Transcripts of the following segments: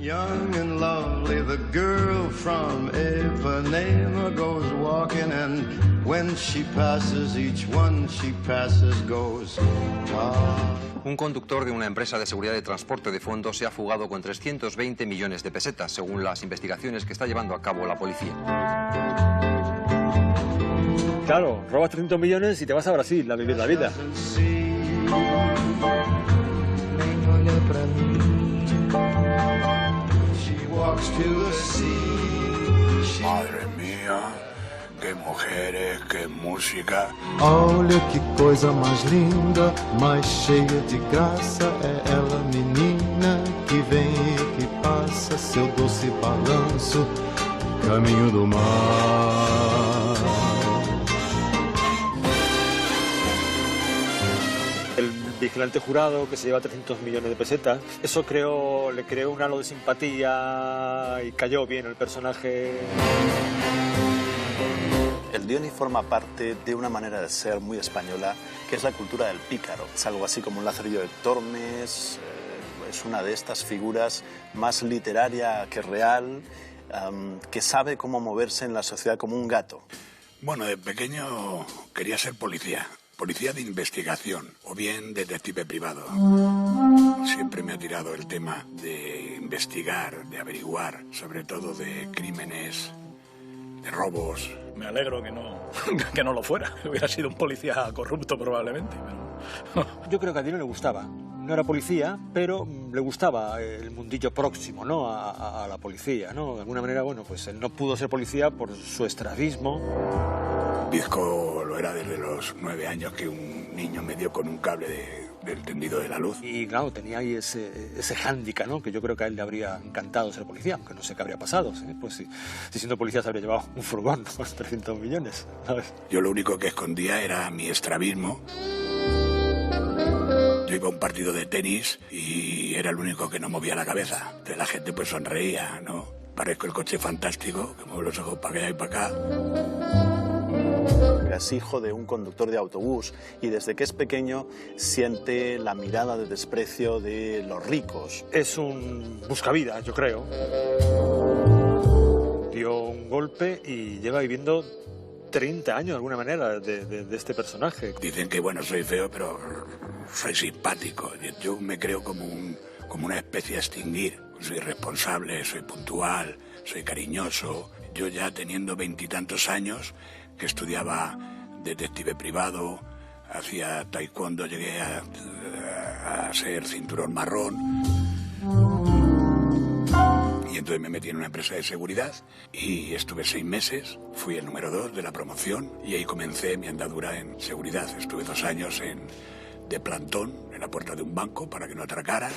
Young and lovely, the girl from Ipanema goes walking, and when she passes, each one she passes goes. Un conductor de una empresa de seguridad de transporte de fondo se ha fugado con 320 millones de pesetas, según las investigaciones que está llevando a cabo la policía. Claro, robas 300 millones y te vas a Brasil a vivir la vida. Madre mía, qué mujeres, qué música. Olha que coisa mais linda, mais cheia de graça, é ela menina que vem e que passa, seu doce balanço, caminho do mar. El vigilante jurado que se lleva 300 millones de pesetas, eso le creó un halo de simpatía y cayó bien el personaje. El Dioni forma parte de una manera de ser muy española, que es la cultura del pícaro. Es algo así como un Lazarillo de Tormes, es una de estas figuras más literaria que real, que sabe cómo moverse en la sociedad como un gato. Bueno, de pequeño quería ser policía. Policía de investigación o bien detective privado. Siempre me ha tirado el tema de investigar, de averiguar, sobre todo de crímenes, de robos. Me alegro que no lo fuera. Hubiera sido un policía corrupto probablemente. Pero... Yo creo que a Dino le gustaba. No era policía, pero le gustaba el mundillo próximo, ¿no? a la policía, ¿no? De alguna manera, bueno, pues él no pudo ser policía por su estrabismo. Bizco lo era desde los 9 años, que un niño me dio con un cable del tendido de la luz. Y claro, tenía ahí ese hándicap, ¿no? Que yo creo que a él le habría encantado ser policía, aunque no sé qué habría pasado, ¿sí? Pues si siendo policía se habría llevado un furgón con 300 millones, ¿sabes? Yo lo único que escondía era mi estrabismo. Yo iba a un partido de tenis y era el único que no movía la cabeza. Entonces la gente pues sonreía, ¿no? Parezco el coche fantástico, que mueve los ojos para allá y para acá. Es hijo de un conductor de autobús y desde que es pequeño siente la mirada de desprecio de los ricos. Es un buscavidas, yo creo. Dio un golpe y lleva viviendo 30 años de alguna manera de este personaje. Dicen que bueno, soy feo, pero soy simpático. Yo me creo como una especie a extinguir. Soy responsable, soy puntual, soy cariñoso. Yo ya teniendo 20 y tantos años, que estudiaba detective privado, hacía taekwondo, llegué a ser cinturón marrón. Y entonces me metí en una empresa de seguridad y estuve 6 meses, fui el número 2 de la promoción y ahí comencé mi andadura en seguridad. Estuve 2 años de plantón en la puerta de un banco para que no atracaran.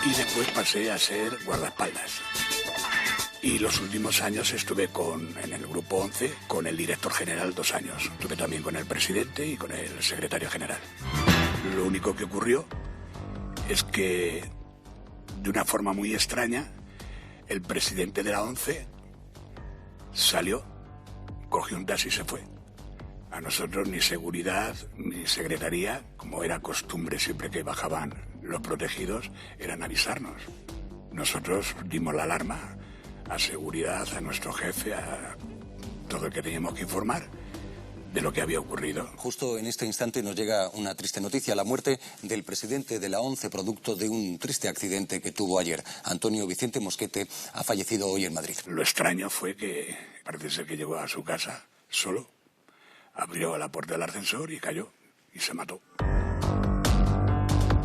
Y después pasé a ser guardaespaldas. Y los últimos años estuve en el Grupo 11 con el director general 2 años. Estuve también con el presidente y con el secretario general. Lo único que ocurrió es que, de una forma muy extraña, el presidente de la 11 salió, cogió un taxi y se fue. A nosotros ni seguridad ni secretaría, como era costumbre siempre que bajaban los protegidos, eran avisarnos. Nosotros dimos la alarma a seguridad, a nuestro jefe, a todo el que teníamos que informar de lo que había ocurrido. Justo en este instante nos llega una triste noticia, la muerte del presidente de la ONCE, producto de un triste accidente que tuvo ayer. Antonio Vicente Mosquete ha fallecido hoy en Madrid. Lo extraño fue que parece ser que llegó a su casa solo, abrió la puerta del ascensor y cayó y se mató.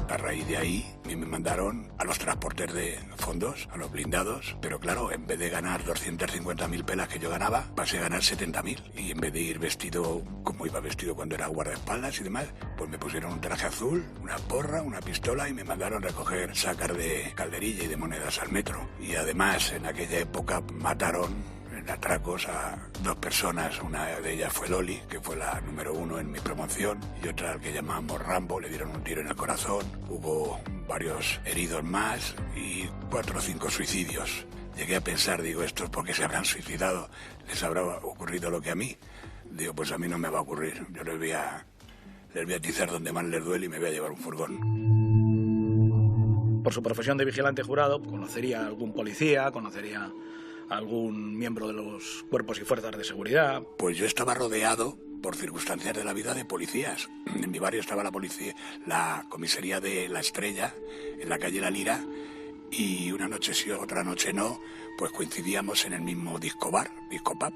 A raíz de ahí me mandaron a los transportes de fondos, a los blindados, pero claro, en vez de ganar 250.000 pelas que yo ganaba, pasé a ganar 70.000. Y en vez de ir vestido como iba vestido cuando era guardaespaldas y demás, pues me pusieron un traje azul, una porra, una pistola y me mandaron recoger sacas de calderilla y de monedas al metro. Y además, en aquella época mataron en atracos a 2 personas. Una de ellas fue Loli, que fue la número 1 en mi promoción, y otra al que llamamos Rambo, le dieron un tiro en el corazón. Hubo varios heridos más y 4 o 5 suicidios. Llegué a pensar, digo, ¿estos por qué se habrán suicidado? ¿Les habrá ocurrido lo que a mí? Digo, pues a mí no me va a ocurrir. Yo les voy a atizar donde más les duele y me voy a llevar un furgón. Por su profesión de vigilante jurado, conocería a algún policía, conocería a algún miembro de los cuerpos y fuerzas de seguridad. Pues yo estaba rodeado, por circunstancias de la vida, de policías. En mi barrio estaba la policía, la comisaría de La Estrella, en la calle La Lira, y una noche sí, otra noche no, pues coincidíamos en el mismo disco pub,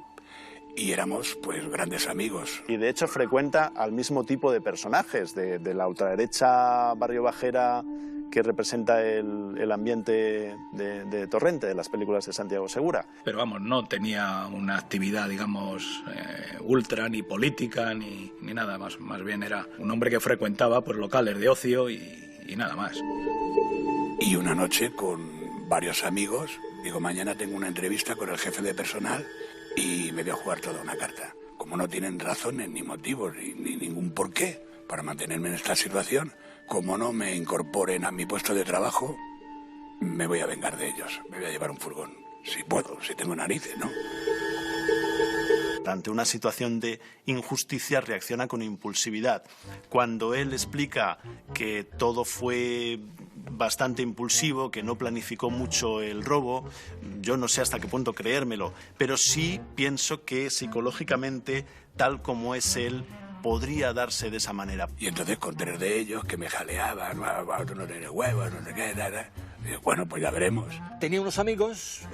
y éramos pues grandes amigos. Y de hecho frecuenta al mismo tipo de personajes, de la ultraderecha barrio bajera que representa el ambiente de Torrente, de las películas de Santiago Segura. Pero vamos, no tenía una actividad, digamos, ultra, ni política, ni nada más. Más bien era un hombre que frecuentaba pues, locales de ocio y nada más. Y una noche con varios amigos, digo, mañana tengo una entrevista con el jefe de personal y me voy a jugar toda una carta. Como no tienen razones, ni motivos, ni ningún porqué para mantenerme en esta situación, como no me incorporen a mi puesto de trabajo, me voy a vengar de ellos. Me voy a llevar un furgón, si puedo, si tengo narices, ¿no? Ante una situación de injusticia reacciona con impulsividad. Cuando él explica que todo fue bastante impulsivo, que no planificó mucho el robo, yo no sé hasta qué punto creérmelo, pero sí pienso que psicológicamente, tal como es él, podría darse de esa manera. Y entonces con 3 de ellos que me jaleaban, tú no tienes huevos, no sé qué, nada. Bueno, pues ya veremos. Tenía unos amigos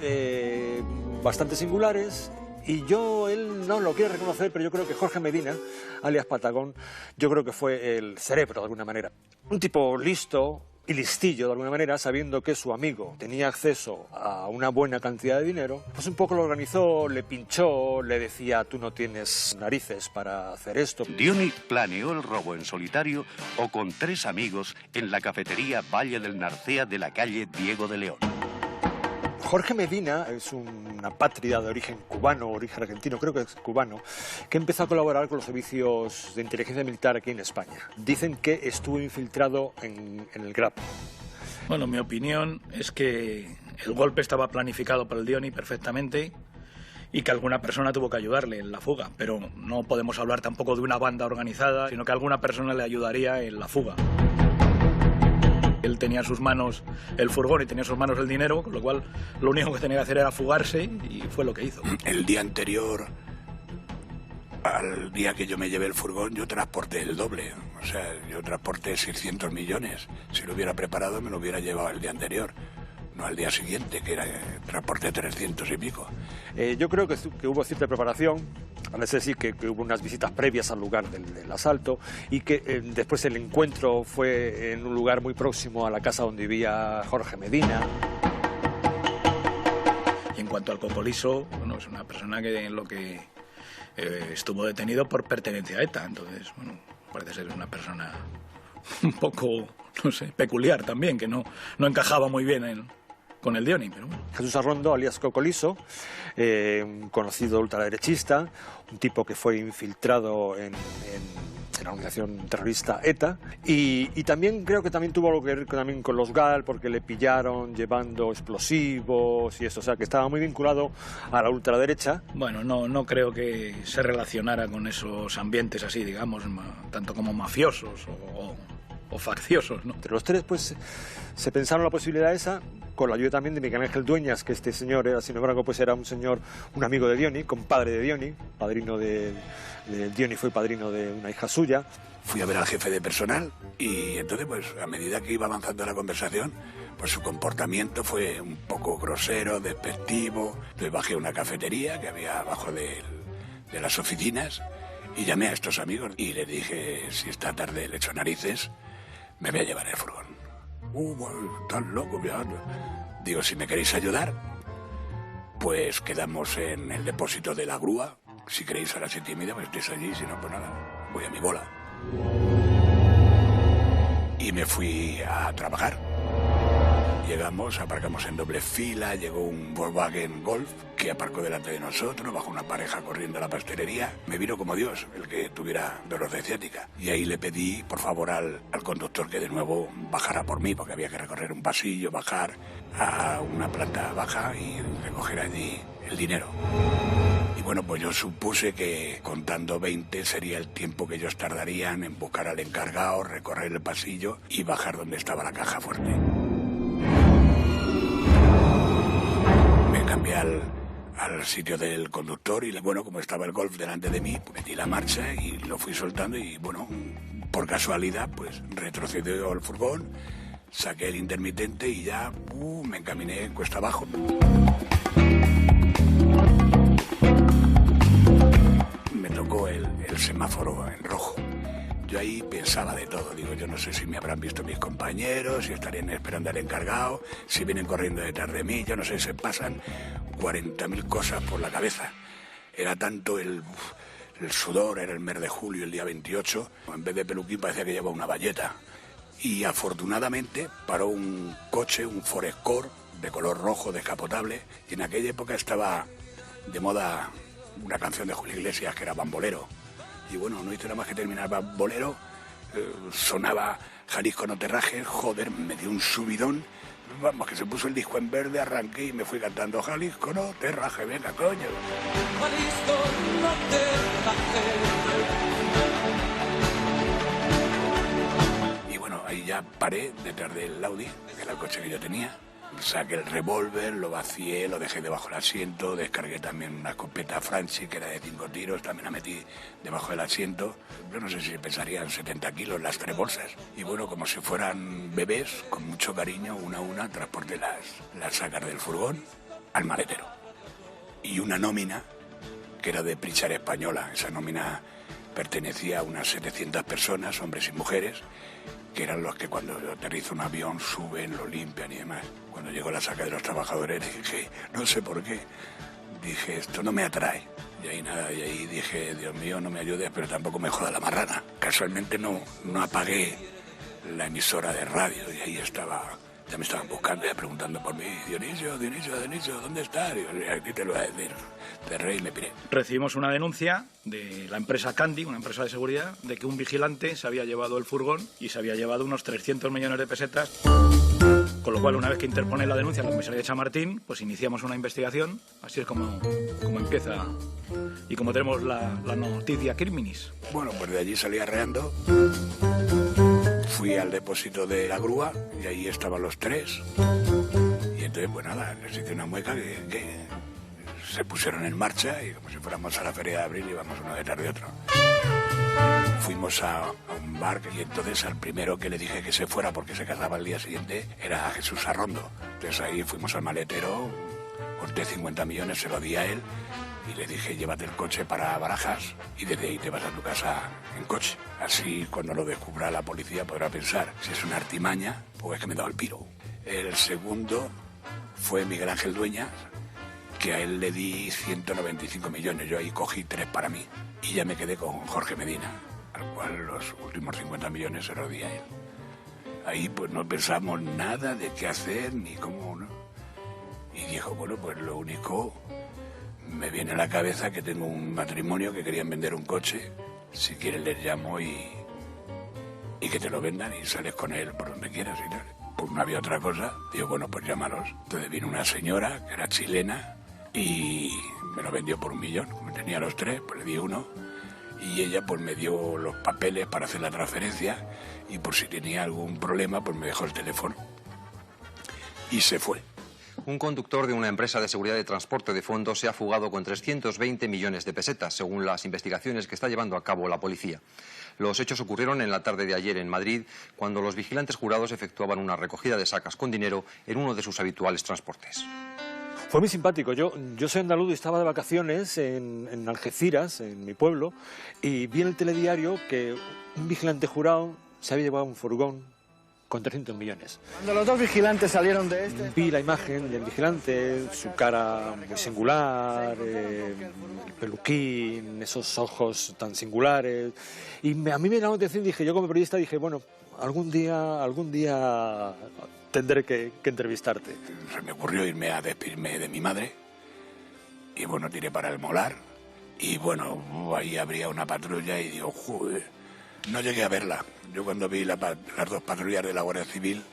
bastante singulares. Y él no lo quiere reconocer, pero yo creo que Jorge Medina, alias Patagón, yo creo que fue el cerebro de alguna manera. Un tipo listo y listillo de alguna manera, sabiendo que su amigo tenía acceso a una buena cantidad de dinero, pues un poco lo organizó, le pinchó, le decía, tú no tienes narices para hacer esto. Diony planeó el robo en solitario o con 3 amigos en la cafetería Valle del Narcea de la calle Diego de León. Jorge Medina es una apátrida de origen cubano, origen argentino, creo que es cubano, que empezó a colaborar con los servicios de inteligencia militar aquí en España. Dicen que estuvo infiltrado en el GRAP. Bueno, mi opinión es que el golpe estaba planificado por el Diony perfectamente y que alguna persona tuvo que ayudarle en la fuga, pero no podemos hablar tampoco de una banda organizada, sino que alguna persona le ayudaría en la fuga. Él tenía en sus manos el furgón y tenía en sus manos el dinero, con lo cual lo único que tenía que hacer era fugarse y fue lo que hizo. El día anterior al día que yo me llevé el furgón, yo transporté el doble. O sea, yo transporté 600 millones. Si lo hubiera preparado, me lo hubiera llevado el día anterior. No al día siguiente, que transporté 300 y pico. Yo creo que hubo cierta preparación, parece decir que hubo unas visitas previas al lugar del asalto y que después el encuentro fue en un lugar muy próximo a la casa donde vivía Jorge Medina. Y en cuanto al Cocoliso, bueno, es una persona que estuvo detenido por pertenencia a ETA, entonces, bueno, parece ser una persona un poco, no sé, peculiar también, que no encajaba muy bien con el Diony, pero bueno. Jesús Arrondo, alias Cocoliso, un conocido ultraderechista, un tipo que fue infiltrado en la organización terrorista ETA, y también creo que también tuvo algo que ver también con los GAL, porque le pillaron llevando explosivos y eso, o sea, que estaba muy vinculado a la ultraderecha. Bueno, no creo que se relacionara con esos ambientes así, digamos, tanto como mafiosos o facciosos, ¿no? Entre los 3, pues, se pensaron la posibilidad esa, con la ayuda también de Miguel Ángel Dueñas, que este señor era, sin embargo, pues era un amigo de Diony, compadre de Diony, padrino de Diony, fue padrino de una hija suya. Fui a ver al jefe de personal y entonces, pues, a medida que iba avanzando la conversación, pues su comportamiento fue un poco grosero, despectivo. Entonces bajé a una cafetería que había abajo de las oficinas y llamé a estos amigos y les dije, si esta tarde le echo narices, me voy a llevar el furgón. Bueno, tan loco, ya. Digo, si me queréis ayudar, pues quedamos en el depósito de la grúa. Si queréis a las 7:30, pues estéis allí, si no, pues nada, voy a mi bola. Y me fui a trabajar. Llegamos, aparcamos en doble fila, llegó un Volkswagen Golf que aparcó delante de nosotros, bajó una pareja corriendo a la pastelería. Me vino como Dios, el que tuviera dolor de ciática. Y ahí le pedí, por favor, al conductor que de nuevo bajara por mí, porque había que recorrer un pasillo, bajar a una planta baja y recoger allí el dinero. Y bueno, pues yo supuse que contando 20 sería el tiempo que ellos tardarían en buscar al encargado, recorrer el pasillo y bajar donde estaba la caja fuerte. llegué al sitio del conductor y bueno, como estaba el Golf delante de mí, metí la marcha y lo fui soltando y bueno, por casualidad, pues retrocedió el furgón, saqué el intermitente y ya me encaminé cuesta abajo. Me tocó el semáforo en rojo. Yo ahí pensaba de todo, digo, yo no sé si me habrán visto mis compañeros, si estarían esperando al encargado, si vienen corriendo detrás de mí, yo no sé, se pasan 40.000 cosas por la cabeza. Era tanto el sudor, era el mes de julio, el día 28, en vez de peluquín parecía que llevaba una bayeta. Y afortunadamente paró un coche, un Ford Escort, de color rojo, descapotable, y en aquella época estaba de moda una canción de Julio Iglesias que era Bambolero. Y bueno, no hice nada más que terminar Bambolero, sonaba Jalisco no te rajes, joder, me dio un subidón, vamos, que se puso el disco en verde, arranqué y me fui cantando Jalisco no te rajes, venga, coño. Jalisco no te rajes. Y bueno, ahí ya paré detrás del Audi, que era el coche que yo tenía. Saqué el revólver, lo vacié, lo dejé debajo del asiento, descargué también una escopeta Franchi, que era de 5 tiros, también la metí debajo del asiento. Yo no sé si pesarían 70 kilos las 3 bolsas. Y bueno, como si fueran bebés, con mucho cariño, una a una, transporté las sacas del furgón al maletero. Y una nómina, que era de Pritchard Española, esa nómina pertenecía a unas 700 personas, hombres y mujeres, que eran los que cuando aterriza un avión suben, lo limpian y demás. Cuando llegó la saca de los trabajadores dije, no sé por qué, dije, esto no me atrae. Y ahí nada, y ahí dije, Dios mío, no me ayudes, pero tampoco me joda la marrana. Casualmente no apagué la emisora de radio y ahí estaba, ya me estaban buscando y preguntando por mí, Dionisio, ¿dónde estás? Y aquí te lo voy a decir. De rey me piré. Recibimos una denuncia de la empresa Candy, una empresa de seguridad, de que un vigilante se había llevado el furgón y se había llevado unos 300 millones de pesetas. Con lo cual, una vez que interpone la denuncia en la comisaría de Chamartín, pues iniciamos una investigación. Así es como empieza y como tenemos la noticia criminis. Bueno, pues de allí salí arreando. Fui al depósito de la grúa y ahí estaban los 3. Y entonces, pues nada, les hice una mueca que se pusieron en marcha y como si fuéramos a la Feria de Abril íbamos uno detrás de otro. Fuimos a un bar y entonces al primero que le dije que se fuera porque se casaba el día siguiente era a Jesús Arrondo. Entonces ahí fuimos al maletero, corté 50 millones, se lo di a él y le dije llévate el coche para Barajas y desde ahí te vas a tu casa en coche. Así cuando lo descubra la policía podrá pensar si es una artimaña pues es que me he dado el piro. El segundo fue Miguel Ángel Dueñas, que a él le di 195 millones, yo ahí cogí 3 para mí y ya me quedé con Jorge Medina, al cual los últimos 50 millones se los di a él. Ahí pues no pensamos nada de qué hacer ni cómo, ¿no? Y dijo, bueno, pues lo único, me viene a la cabeza que tengo un matrimonio que querían vender un coche, si quieres les llamo y que te lo vendan y sales con él por donde quieras y tal. Pues no había otra cosa, digo, bueno, pues llámalos. Entonces vino una señora que era chilena y me lo vendió por 1 millón. Como tenía los 3, pues le di 1 y ella pues me dio los papeles para hacer la transferencia y por si tenía algún problema pues me dejó el teléfono y se fue. Un conductor de una empresa de seguridad de transporte de fondos se ha fugado con 320 millones de pesetas, según las investigaciones que está llevando a cabo la policía. Los hechos ocurrieron en la tarde de ayer en Madrid, cuando los vigilantes jurados efectuaban una recogida de sacas con dinero en uno de sus habituales transportes. Fue muy simpático. Yo soy andaluz y estaba de vacaciones en Algeciras, en mi pueblo, y vi en el telediario que un vigilante jurado se había llevado un furgón con 300 millones. Cuando los 2 vigilantes salieron de vi la imagen del vigilante, su cara muy singular, el peluquín, esos ojos tan singulares, y a mí me llamó la atención, dije, yo como periodista dije, bueno, algún día tendré que entrevistarte. Se me ocurrió irme a despedirme de mi madre y bueno, tiré para el Molar y bueno, ahí habría una patrulla y digo, joder, no llegué a verla. Yo cuando vi las 2 patrullas de la Guardia Civil,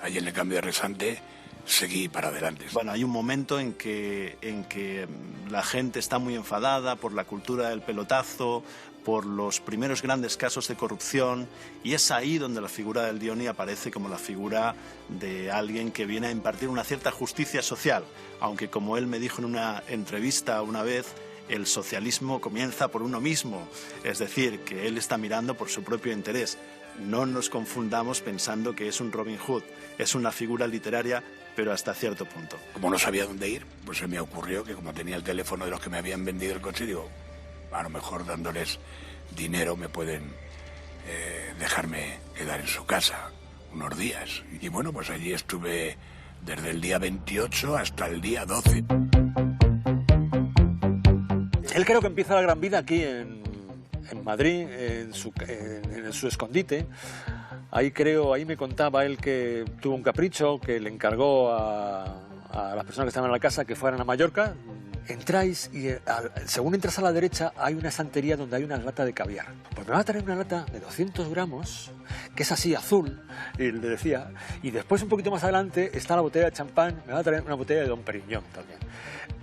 allí en el cambio de Resante, seguí para adelante. Bueno, hay un momento en que la gente está muy enfadada por la cultura del pelotazo, por los primeros grandes casos de corrupción, y es ahí donde la figura del Dioni aparece como la figura de alguien que viene a impartir una cierta justicia social, aunque, como él me dijo en una entrevista una vez, el socialismo comienza por uno mismo, es decir, que él está mirando por su propio interés. No nos confundamos pensando que es un Robin Hood, es una figura literaria, pero hasta cierto punto. Como no sabía dónde ir, pues se me ocurrió que, como tenía el teléfono de los que me habían vendido el coche, digo, a lo mejor dándoles dinero me pueden dejarme quedar en su casa unos días. Y bueno, pues allí estuve desde el día 28 hasta el día 12. Él creo que empieza la gran vida aquí en Madrid, en su escondite. Ahí me contaba él que tuvo un capricho, que le encargó a las personas que estaban en la casa que fueran a Mallorca. Entráis y según entras a la derecha hay una estantería donde hay una lata de caviar. Pues me va a traer una lata de 200 gramos, que es así azul, y le decía, y después un poquito más adelante está la botella de champán, me va a traer una botella de Dom Perignon también.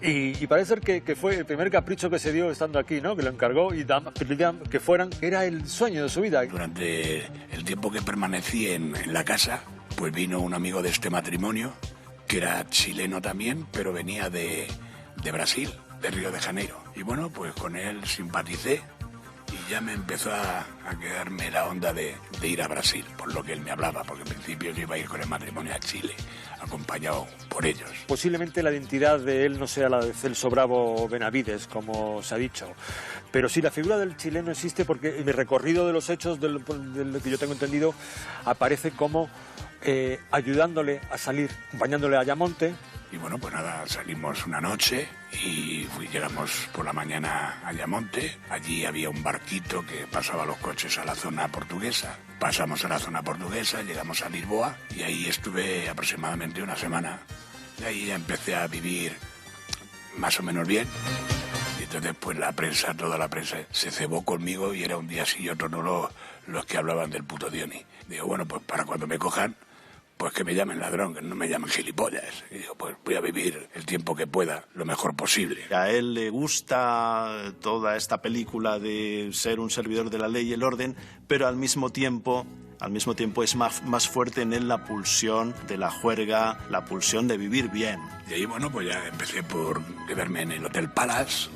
Y parece ser que fue el primer capricho que se dio estando aquí, ¿no? Que lo encargó y que fueran, era el sueño de su vida. Durante el tiempo que permanecí en la casa, pues vino un amigo de este matrimonio, que era chileno también, pero venía de Brasil, de Río de Janeiro. Y bueno, pues con él simpaticé y ya me empezó a quedarme la onda de ir a Brasil, por lo que él me hablaba, porque en principio yo iba a ir con el matrimonio a Chile, acompañado por ellos. Posiblemente la identidad de él no sea la de Celso Bravo Benavides, como se ha dicho, pero sí la figura del chileno existe porque en mi recorrido de los hechos, de lo que yo tengo entendido, aparece como ayudándole a salir, acompañándole a Ayamonte. Y bueno, pues nada, salimos una noche y llegamos por la mañana a Ayamonte. Allí había un barquito que pasaba los coches a la zona portuguesa. Pasamos a la zona portuguesa, llegamos a Lisboa y ahí estuve aproximadamente una semana. Y ahí empecé a vivir más o menos bien. Y entonces pues toda la prensa se cebó conmigo y era un día sí y otro no los que hablaban del puto Dioni. Digo, bueno, pues para cuando me cojan, pues que me llamen ladrón, que no me llamen gilipollas. Y digo, pues voy a vivir el tiempo que pueda, lo mejor posible. A él le gusta toda esta película de ser un servidor de la ley y el orden, pero al mismo tiempo es más fuerte en él la pulsión de la juerga, la pulsión de vivir bien. Y ahí, bueno, pues ya empecé por quedarme en el Hotel Palace.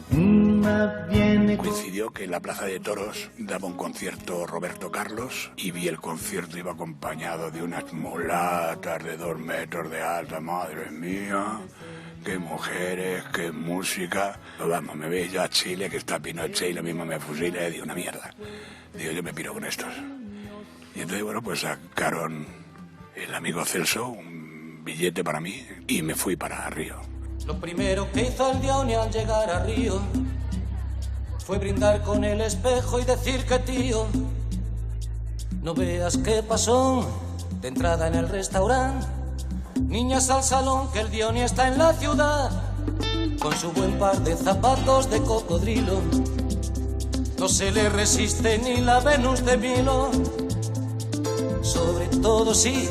Coincidió que en la Plaza de Toros daba un concierto Roberto Carlos y vi el concierto, iba acompañado de unas mulatas de 2 metros de alta, madre mía, qué mujeres, qué música. Pero vamos, me veis yo a Chile, que está Pinochet y lo mismo me fusila y digo, una mierda. Digo, yo me piro con estos. Y entonces, bueno, pues sacaron el amigo Celso un billete para mí y me fui para Río. Lo primero que hizo el Dioni al llegar a Río fue brindar con el espejo y decir que tío, no veas qué pasó de entrada en el restaurante. Niñas al salón que el Dioni está en la ciudad, con su buen par de zapatos de cocodrilo. No se le resiste ni la Venus de Milo. Sobre todo si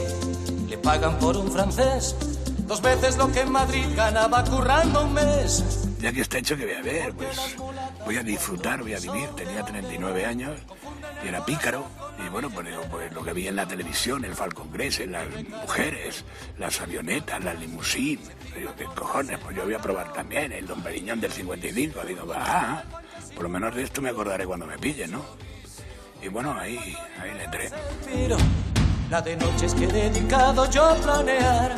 le pagan por un francés 2 veces lo que en Madrid ganaba currando un mes. Ya que está hecho, que voy a ver, pues voy a disfrutar, voy a vivir. Tenía 39 años y era pícaro. Y bueno, pues digo, pues lo que vi en la televisión, el Falcon Crest, las mujeres, las avionetas, las limusinas. Digo, ¿qué cojones? Pues yo voy a probar también el Dom Perignon del 55. Digo, va, por lo menos de esto me acordaré cuando me pillen, ¿no? Y bueno, ahí le entré. Pero la de noches que he dedicado yo a planear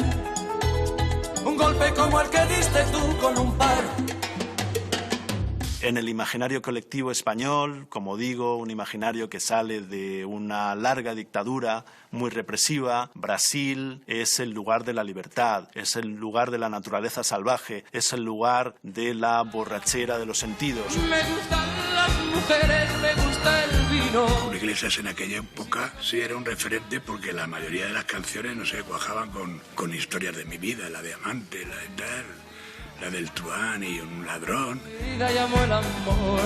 un golpe como el que diste tú con un par. En el imaginario colectivo español, como digo, un imaginario que sale de una larga dictadura muy represiva, Brasil es el lugar de la libertad, es el lugar de la naturaleza salvaje, es el lugar de la borrachera de los sentidos. Me gustan las mujeres, me gusta el vino. Julio Iglesias en aquella época sí era un referente porque la mayoría de las canciones, no sé, cuajaban con historias de mi vida, la de amante, la de tal. la del truán y un ladrón. La llamo el amor.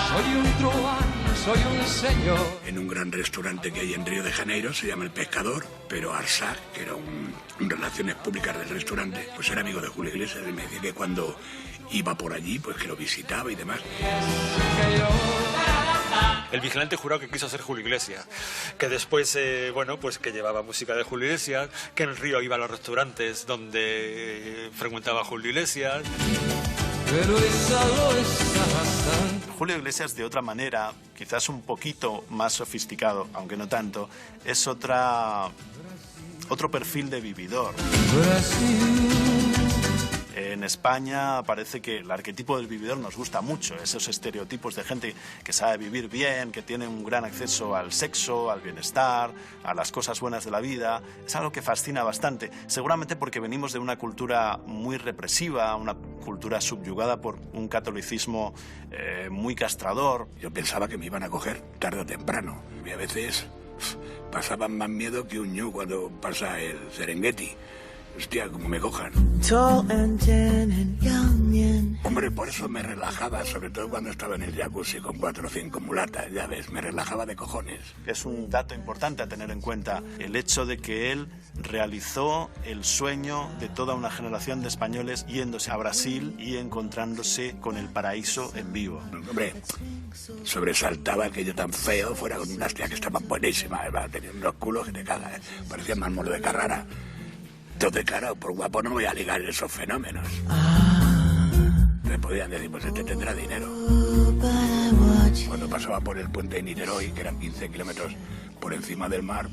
Soy un truán, soy un señor. En un gran restaurante que hay en Río de Janeiro, se llama El Pescador, pero Arsac, que era un relaciones públicas del restaurante, pues era amigo de Julio Iglesias y me decía que cuando iba por allí, pues que lo visitaba y demás. El vigilante jurado que quiso ser Julio Iglesias, que después, bueno, pues que llevaba música de Julio Iglesias, que en el Río iba a los restaurantes donde frecuentaba Julio Iglesias. Pero esa lo es bastante. Julio Iglesias, de otra manera, quizás un poquito más sofisticado, aunque no tanto, es otro perfil de vividor. En España parece que el arquetipo del vividor nos gusta mucho, esos estereotipos de gente que sabe vivir bien, que tiene un gran acceso al sexo, al bienestar, a las cosas buenas de la vida. Es algo que fascina bastante, seguramente porque venimos de una cultura muy represiva, una cultura subyugada por un catolicismo muy castrador. Yo pensaba que me iban a coger tarde o temprano y a veces pasaban más miedo que un ñu cuando pasa el Serengeti. Hostia, como me cojan. Hombre, por eso me relajaba, sobre todo cuando estaba en el jacuzzi con 4 o 5 mulatas, ya ves, me relajaba de cojones. Es un dato importante a tener en cuenta, el hecho de que él realizó el sueño de toda una generación de españoles yéndose a Brasil y encontrándose con el paraíso en vivo. Hombre, sobresaltaba aquello tan feo, fuera con unas tías que estaban buenísimas, tenía unos culos que te cagas, parecía más molo de Carrara. Entonces, claro, por guapo no voy a ligar esos fenómenos. Me podían decir, pues este tendrá dinero. Cuando pasaba por el puente de Niterói, que eran 15 kilómetros por encima del mar,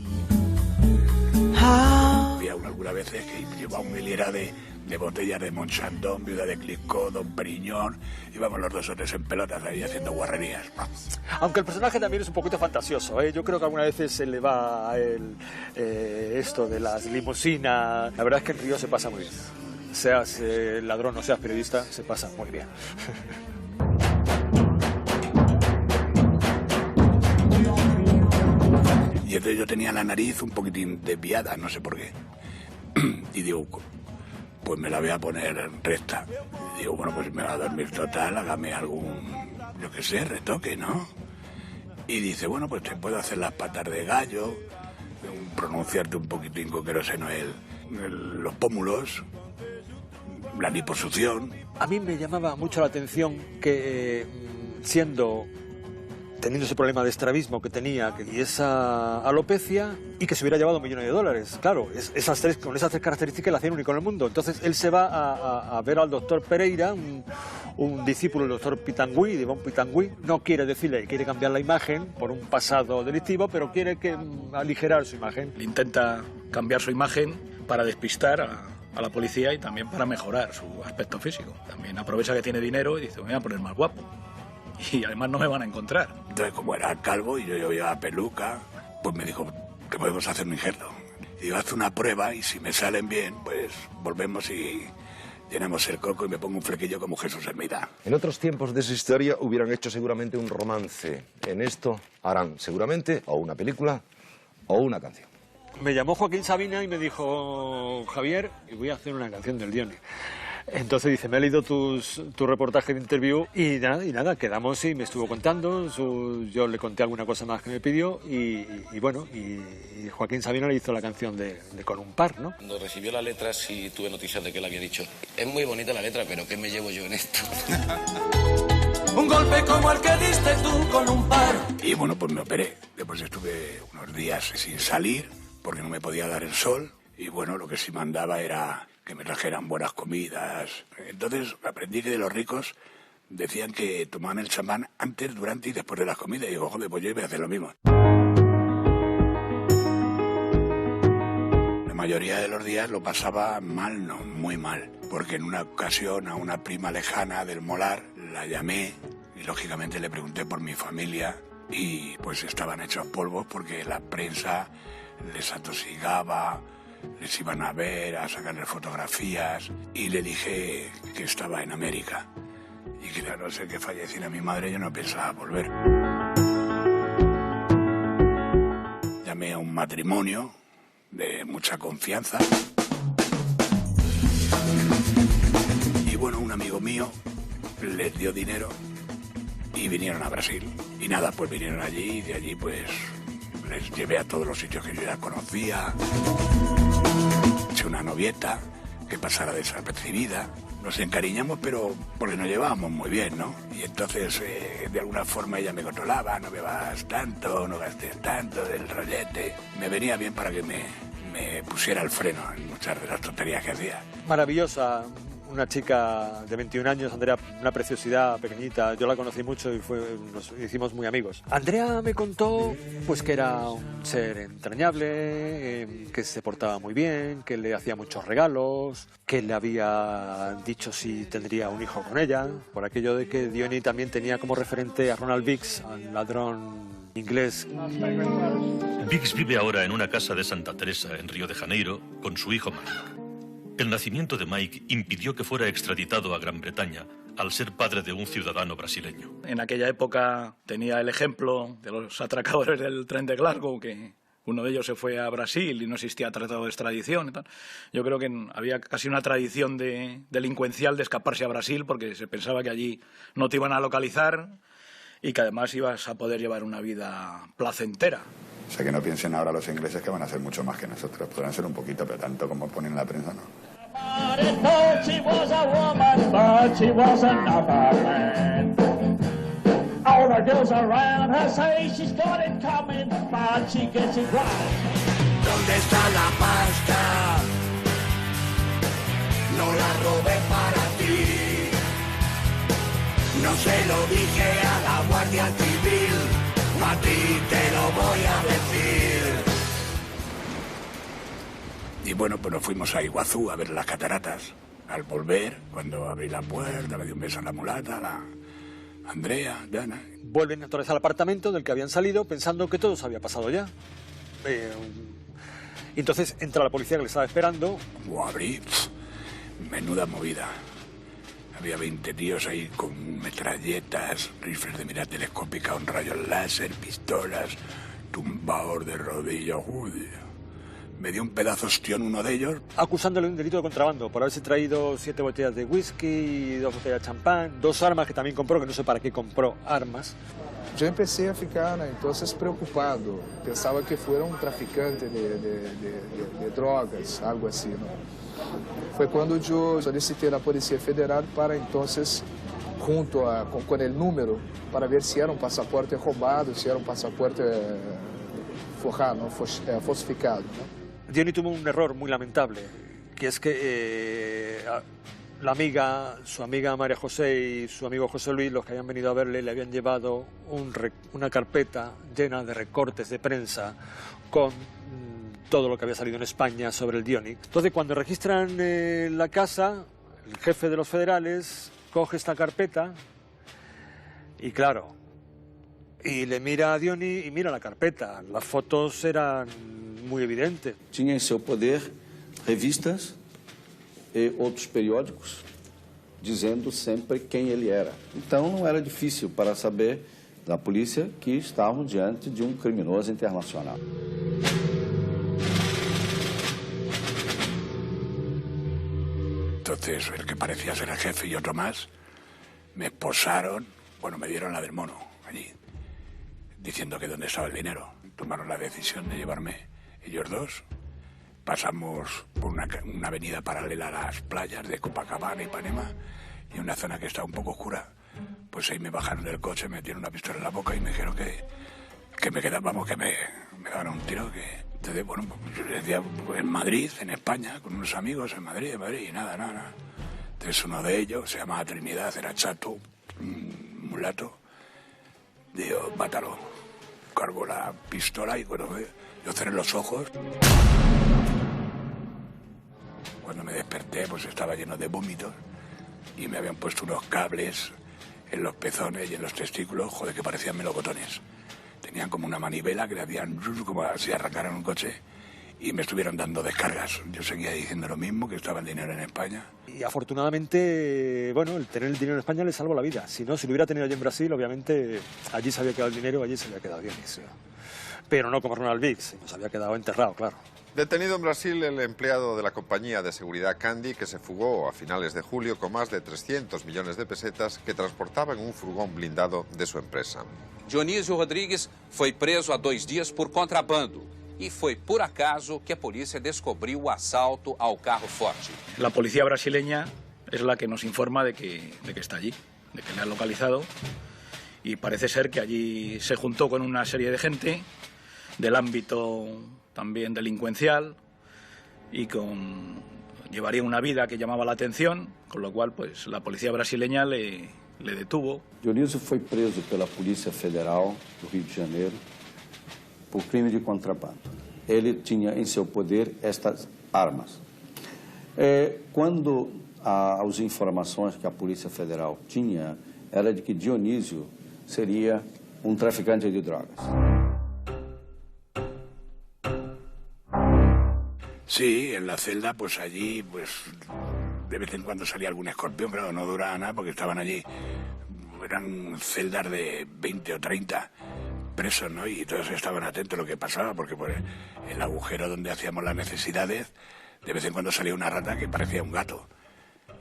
había algunas veces que llevaba un hilera de botellas de Montchandon, Viuda de Clicquot, Don Periñón, íbamos los 2 o 3 en pelotas ahí haciendo guarrerías. Aunque el personaje también es un poquito fantasioso, ¿eh? Yo creo que algunas veces se le va a él esto de las limusinas. La verdad es que en Río se pasa muy bien. Seas ladrón o seas periodista, se pasa muy bien. Y entonces yo tenía la nariz un poquitín desviada, no sé por qué. Y digo, pues me la voy a poner recta. Y digo, bueno, pues me va a dormir total, hágame algún, yo qué sé, retoque, ¿no? Y dice, bueno, pues te puedo hacer las patas de gallo, pronunciarte un poquitín con queroseno los pómulos, la liposucción. A mí me llamaba mucho la atención que teniendo ese problema de estrabismo que tenía y esa alopecia, y que se hubiera llevado millones de dólares. Claro, con esas tres características la hacían único en el mundo. Entonces él se va a ver al doctor Pereira, un discípulo del doctor Pitangui, de Iván Pitangui. No quiere decirle que quiere cambiar la imagen por un pasado delictivo, pero quiere aligerar su imagen. Intenta cambiar su imagen para despistar a la policía y también para mejorar su aspecto físico. También aprovecha que tiene dinero y dice, me voy a poner más guapo. Y además no me van a encontrar. Entonces, como era calvo y yo llevaba peluca, pues me dijo que podemos hacer un injerto. Y digo, haz una prueba y si me salen bien, pues volvemos y llenamos el coco y me pongo un flequillo como Jesús Hermida. En otros tiempos de esa historia hubieran hecho seguramente un romance. En esto harán seguramente o una película o una canción. Me llamó Joaquín Sabina y me dijo, Javier, y voy a hacer una canción del Dioni. Entonces dice, me he leído tu reportaje de interview y nada, quedamos y me estuvo contando, yo le conté alguna cosa más que me pidió y bueno, y Joaquín Sabina le hizo la canción de Con un par, ¿no? Cuando recibió la letra sí tuve noticias de que él había dicho, es muy bonita la letra, pero ¿qué me llevo yo en esto? Un golpe como el que diste tú con un par. Y bueno, pues me operé. Después estuve unos días sin salir porque no me podía dar el sol y bueno, lo que sí mandaba era que me trajeran buenas comidas. Entonces aprendí que de los ricos decían que tomaban el champán antes, durante y después de las comidas. Y digo, joder, pues yo iba a hacer lo mismo. La mayoría de los días lo pasaba mal, no, muy mal. Porque en una ocasión a una prima lejana del Molar la llamé y lógicamente le pregunté por mi familia y pues estaban hechos polvos porque la prensa les atosigaba, les iban a ver, a sacarle fotografías y le dije que estaba en América y que a no ser que falleciera mi madre yo no pensaba volver. Llamé a un matrimonio de mucha confianza y mío les dio dinero y vinieron a Brasil. Y nada, pues vinieron allí y de allí pues les llevé a todos los sitios que yo ya conocía. Hice una novieta que pasara desapercibida. Nos encariñamos, pero porque nos llevábamos muy bien, ¿no? Y entonces, de alguna forma ella me controlaba, no bebas tanto, no gastes tanto del rollete. Me venía bien para que me pusiera el freno en muchas de las tonterías que hacía. Maravillosa, una chica de 21 años, Andrea, una preciosidad pequeñita. Yo la conocí mucho y nos hicimos muy amigos. Andrea me contó pues que era un ser entrañable, que se portaba muy bien, que le hacía muchos regalos, que le había dicho si tendría un hijo con ella, por aquello de que Diony también tenía como referente a Ronald Biggs, al ladrón inglés. Biggs vive ahora en una casa de Santa Teresa, en Río de Janeiro, con su hijo Mike. El nacimiento de Mike impidió que fuera extraditado a Gran Bretaña al ser padre de un ciudadano brasileño. En aquella época tenía el ejemplo de los atracadores del tren de Glasgow, que uno de ellos se fue a Brasil y no existía tratado de extradición y tal. Yo creo que había casi una tradición delincuencial de escaparse a Brasil porque se pensaba que allí no te iban a localizar y que además ibas a poder llevar una vida placentera. O sea, que no piensen ahora los ingleses que van a hacer mucho más que nosotros. Podrán ser un poquito, pero tanto como ponen en la prensa, no. ¿Dónde está la pasta? No la robé para ti. No se lo dije a la Guardia Civil. A ti te lo voy a decir. Y bueno, pues nos fuimos a Iguazú a ver las cataratas. Al volver, cuando abrí la puerta, le di un beso a la mulata, a la Andrea, Dana. Vuelven otra vez al apartamento del que habían salido pensando que todo se había pasado ya. Y entonces entra la policía que le estaba esperando. Lo abrí, menuda movida. Había 20 tíos ahí con metralletas, rifles de mira telescópica, un rayo láser, pistolas, tumbador de rodillas. Me dio un pedazo ostión uno de ellos. Acusándole de un delito de contrabando por haberse traído 7 botellas de whisky, 2 botellas de champán, 2 armas que también compró, que no sé para qué compró armas. Yo empecé a ficar, entonces preocupado. Pensaba que fuera un traficante de drogas, algo así, ¿no? Fue cuando yo solicité a la Policía Federal para entonces, junto con el número, para ver si era un pasaporte robado, si era un pasaporte forrado, falsificado, ¿no? Diony tuvo un error muy lamentable, que es que su amiga María José y su amigo José Luis, los que habían venido a verle, le habían llevado una carpeta llena de recortes de prensa con todo lo que había salido en España sobre el Diony. Entonces, cuando registran la casa, el jefe de los federales coge esta carpeta y, claro, y le mira a Diony y mira la carpeta. Las fotos eran muy evidentes. Tinha em seu poder revistas e outros periódicos dizendo sempre quem ele era. Então não era difícil para saber da polícia que estavam diante de um criminoso internacional. Entonces, el que parecía ser el jefe y otro más, me esposaron, bueno, me dieron la del mono allí, diciendo que dónde estaba el dinero. Tomaron la decisión de llevarme ellos dos. Pasamos por una avenida paralela a las playas de Copacabana y Ipanema, y una zona que está un poco oscura. Pues ahí me bajaron del coche, me metieron una pistola en la boca y me dijeron que me quedaba, que me daban un tiro. Entonces, bueno, yo les decía, en Madrid, en España, con unos amigos en Madrid, y nada. Entonces uno de ellos, se llamaba Trinidad, era chato, mulato. Digo, mátalo. Cargo la pistola y bueno, yo cerré los ojos. Cuando me desperté, pues estaba lleno de vómitos y me habían puesto unos cables en los pezones y en los testículos, joder, que parecían melocotones. Tenían como una manivela que le hacían como si arrancaran un coche y me estuvieron dando descargas. Yo seguía diciendo lo mismo, que estaba el dinero en España. Y afortunadamente, bueno, el tener el dinero en España le salvó la vida. Si no, si lo hubiera tenido allí en Brasil, obviamente allí se había quedado el dinero, allí se había quedado Diony. Pero no como Ronald Biggs, se había quedado enterrado, claro. Detenido en Brasil el empleado de la compañía de seguridad Candy, que se fugó a finales de julio con más de 300 millones de pesetas que transportaba en un furgón blindado de su empresa. Dionísio Rodrigues foi preso há 2 dias por contrabando e foi por acaso que a polícia descobriu o assalto ao carro forte. La policía brasileña es la que nos informa de que está allí, de que le han localizado, y parece ser que allí se juntó con una serie de gente del ámbito también delincuencial y llevaría una vida que llamaba la atención, con lo cual pues la policía brasileña le detuvo. Dionísio foi preso pela Polícia Federal do Rio de Janeiro por crime de contrabando. Ele tinha em seu poder estas armas. Quando as informações que a Polícia Federal tinha era de que Dionísio seria traficante de drogas. Sí, en la celda, pues allí, pues de vez en cuando salía algún escorpión, pero no duraba nada porque estaban allí. Eran celdas de 20 o 30 presos, ¿no? Y todos estaban atentos a lo que pasaba, porque por el agujero donde hacíamos las necesidades, de vez en cuando salía una rata que parecía un gato.